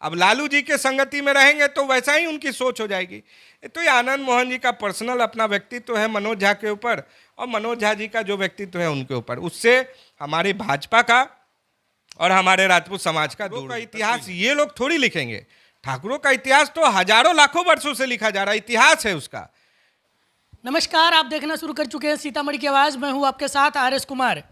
अब लालू जी के संगति में रहेंगे तो वैसा ही उनकी सोच हो जाएगी। तो ये आनंद मोहन जी का पर्सनल अपना व्यक्तित्व है मनोज झा के ऊपर, और मनोज झा जी का जो व्यक्तित्व है उनके ऊपर, उससे हमारी भाजपा का और हमारे राजपूत समाज का दूर का इतिहास ये लोग थोड़ी लिखेंगे। ठाकुरों का इतिहास तो हजारों लाखों वर्षों से लिखा जा रहा है, इतिहास है उसका। नमस्कार, आप देखना शुरू कर चुके हैं सीतामढ़ी की आवाज़। मैं हूं आपके साथ आर.एस. कुमार।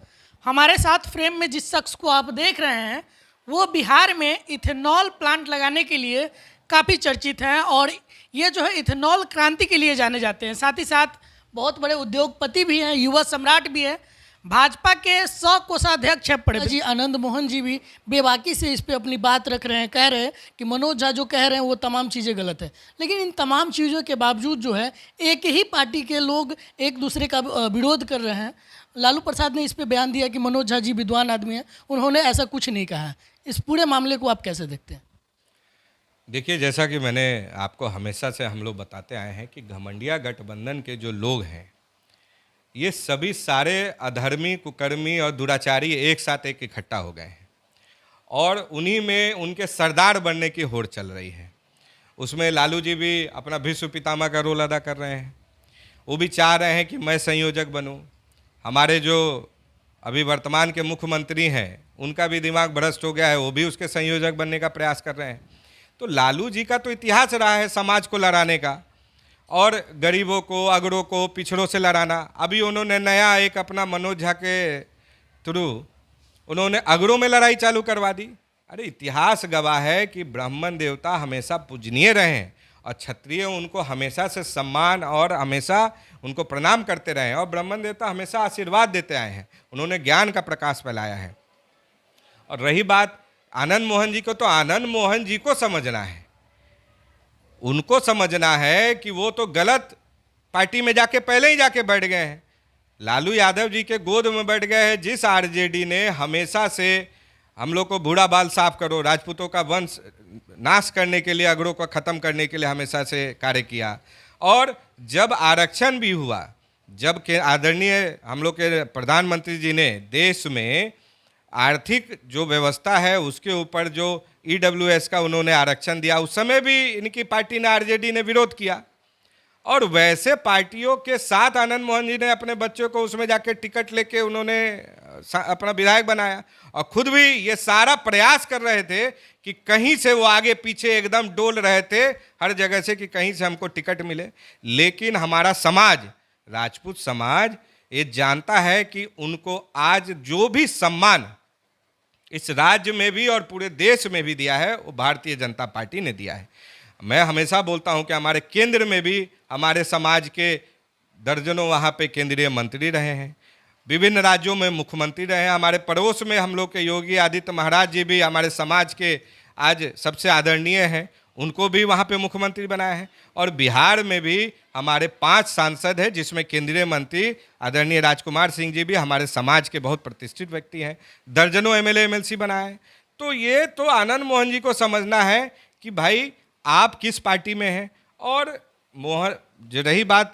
हमारे साथ फ्रेम में जिस शख्स को आप देख रहे हैं वो बिहार में इथेनॉल प्लांट लगाने के लिए काफ़ी चर्चित हैं, और ये जो है इथेनॉल क्रांति के लिए जाने जाते हैं। साथ ही साथ बहुत बड़े उद्योगपति भी हैं, युवा सम्राट भी हैं, भाजपा के कोषाध्यक्ष हैं जी आनंद मोहन जी भी बेबाकी से इस पे अपनी बात रख रहे हैं। कह रहे हैं कि मनोज झा जो कह रहे हैं वो तमाम चीज़ें गलत है, लेकिन इन तमाम चीज़ों के बावजूद जो है एक ही पार्टी के लोग एक दूसरे का विरोध कर रहे हैं। लालू प्रसाद ने इस पे बयान दिया कि मनोज झा जी विद्वान आदमी हैं, उन्होंने ऐसा कुछ नहीं कहा है। इस पूरे मामले को आप कैसे देखते हैं? देखिए, जैसा कि मैंने आपको हमेशा से हम लोग बताते आए हैं कि घमंडिया गठबंधन के जो लोग हैं ये सभी सारे अधर्मी, कुकर्मी और दुराचारी एक साथ एक इकट्ठा हो गए हैं, और उन्हीं में उनके सरदार बनने की होड़ चल रही है। उसमें लालू जी भी अपना भीष्म पितामह का रोल अदा कर रहे हैं। वो भी चाह रहे हैं कि मैं संयोजक बनूं। हमारे जो अभी वर्तमान के मुख्यमंत्री हैं उनका भी दिमाग भ्रष्ट हो गया है, वो भी उसके संयोजक बनने का प्रयास कर रहे हैं। तो लालू जी का तो इतिहास रहा है समाज को लड़ाने का, और गरीबों को, अगड़ों को, पिछड़ों से लड़ाना। अभी उन्होंने नया एक अपना मनोज झा के थ्रू उन्होंने अगड़ों में लड़ाई चालू करवा दी। अरे इतिहास गवाह है कि ब्राह्मण देवता हमेशा पूजनीय रहे हैं, और क्षत्रिय उनको हमेशा से सम्मान और हमेशा उनको प्रणाम करते रहे हैं, और ब्राह्मण देवता हमेशा आशीर्वाद देते आए हैं। उन्होंने ज्ञान का प्रकाश फैलाया है। और रही बात आनंद मोहन जी को, तो आनंद मोहन जी को समझना है, उनको समझना है कि वो तो गलत पार्टी में जाके पहले ही जाके बैठ गए हैं। लालू यादव जी के गोद में बैठ गए हैं, जिस आरजेडी ने हमेशा से हम लोग को बूढ़ा बाल साफ करो, राजपूतों का वंश नाश करने के लिए, अगड़ों को ख़त्म करने के लिए हमेशा से कार्य किया। और जब आरक्षण भी हुआ, जब के आदरणीय हम लोग के प्रधानमंत्री जी ने देश में आर्थिक जो व्यवस्था है उसके ऊपर जो ईडब्ल्यूएस का उन्होंने आरक्षण दिया, उस समय भी इनकी पार्टी ने, आरजेडी ने विरोध किया। और वैसे पार्टियों के साथ आनंद मोहन जी ने अपने बच्चों को उसमें जाके टिकट लेके उन्होंने अपना विधायक बनाया, और खुद भी ये सारा प्रयास कर रहे थे कि कहीं से वो आगे पीछे एकदम डोल रहे थे हर जगह से कि कहीं से हमको टिकट मिले। लेकिन हमारा समाज, राजपूत समाज, ये जानता है कि उनको आज जो भी सम्मान इस राज्य में भी और पूरे देश में भी दिया है वो भारतीय जनता पार्टी ने दिया है। मैं हमेशा बोलता हूं कि हमारे केंद्र में भी हमारे समाज के दर्जनों वहाँ पे केंद्रीय मंत्री रहे हैं, विभिन्न राज्यों में मुख्यमंत्री रहे हैं। हमारे पड़ोस में हम लोग के योगी आदित्य महाराज जी भी हमारे समाज के आज सबसे आदरणीय हैं, उनको भी वहाँ पे मुख्यमंत्री बनाया है। और बिहार में भी हमारे 5 सांसद हैं, जिसमें केंद्रीय मंत्री आदरणीय राजकुमार सिंह जी भी हमारे समाज के बहुत प्रतिष्ठित व्यक्ति हैं। दर्जनों एमएलए एमएलसी बनाए हैं। तो ये तो आनंद मोहन जी को समझना है कि भाई आप किस पार्टी में हैं। और जो रही बात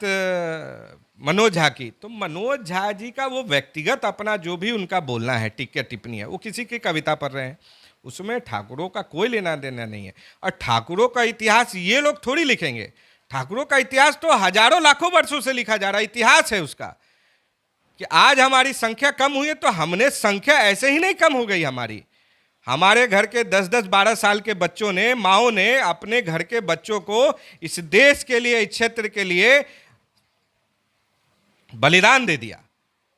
मनोज झा की, तो मनोज झा जी का वो व्यक्तिगत अपना जो भी उनका बोलना है, टिप्पणी है, वो किसी की कविता पढ़ रहे हैं, उसमें ठाकुरों का कोई लेना देना नहीं है। और ठाकुरों का इतिहास ये लोग थोड़ी लिखेंगे। ठाकुरों का इतिहास तो हजारों लाखों वर्षों से लिखा जा रहा है, इतिहास है उसका। कि आज हमारी संख्या कम हुई है तो हमने संख्या ऐसे ही नहीं कम हो गई हमारी। हमारे घर के 10-10, 12 साल के बच्चों ने, माओ ने अपने घर के बच्चों को इस देश के लिए, इस क्षेत्र के लिए बलिदान दे दिया।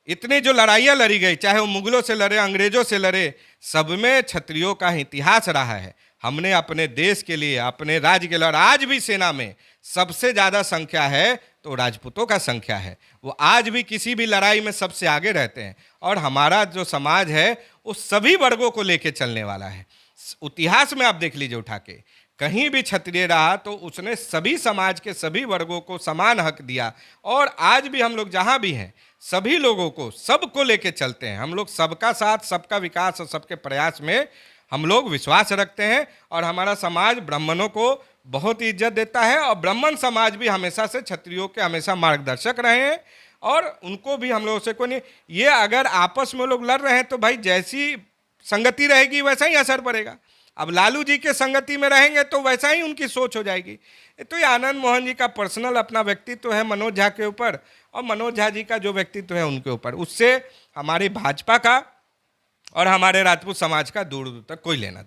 इतनी जो लड़ाइयाँ लड़ी गई, चाहे वो मुगलों से लड़े, अंग्रेजों से लड़े, सब में क्षत्रियों का इतिहास रहा है। हमने अपने देश के लिए, अपने राज्य के लिए, और आज भी सेना में सबसे ज़्यादा संख्या है तो राजपूतों का संख्या है। वो आज भी किसी भी लड़ाई में सबसे आगे रहते हैं। और हमारा जो समाज है वो सभी वर्गों को लेके चलने वाला है। इतिहास में आप देख लीजिए उठा के, कहीं भी क्षत्रिय रहा तो उसने सभी समाज के सभी वर्गों को समान हक दिया। और आज भी हम लोग जहाँ भी हैं सभी लोगों को, सबको लेके चलते हैं। हम लोग सबका साथ, सबका विकास और सबके प्रयास में हम लोग विश्वास रखते हैं। और हमारा समाज ब्राह्मणों को बहुत ही इज्जत देता है, और ब्राह्मण समाज भी हमेशा से क्षत्रियों के हमेशा मार्गदर्शक रहे हैं, और उनको भी हम लोगों से कोई नहीं। ये अगर आपस में लोग लड़ रहे हैं तो भाई जैसी संगति रहेगी वैसा ही असर पड़ेगा। अब लालू जी के संगति में रहेंगे तो वैसा ही उनकी सोच हो जाएगी। तो ये आनंद मोहन जी का पर्सनल अपना व्यक्तित्व है मनोज झा के ऊपर, और मनोज झा जी का जो व्यक्तित्व है उनके ऊपर, उससे हमारी भाजपा का और हमारे राजपूत समाज का दूर दूर तक कोई लेना देना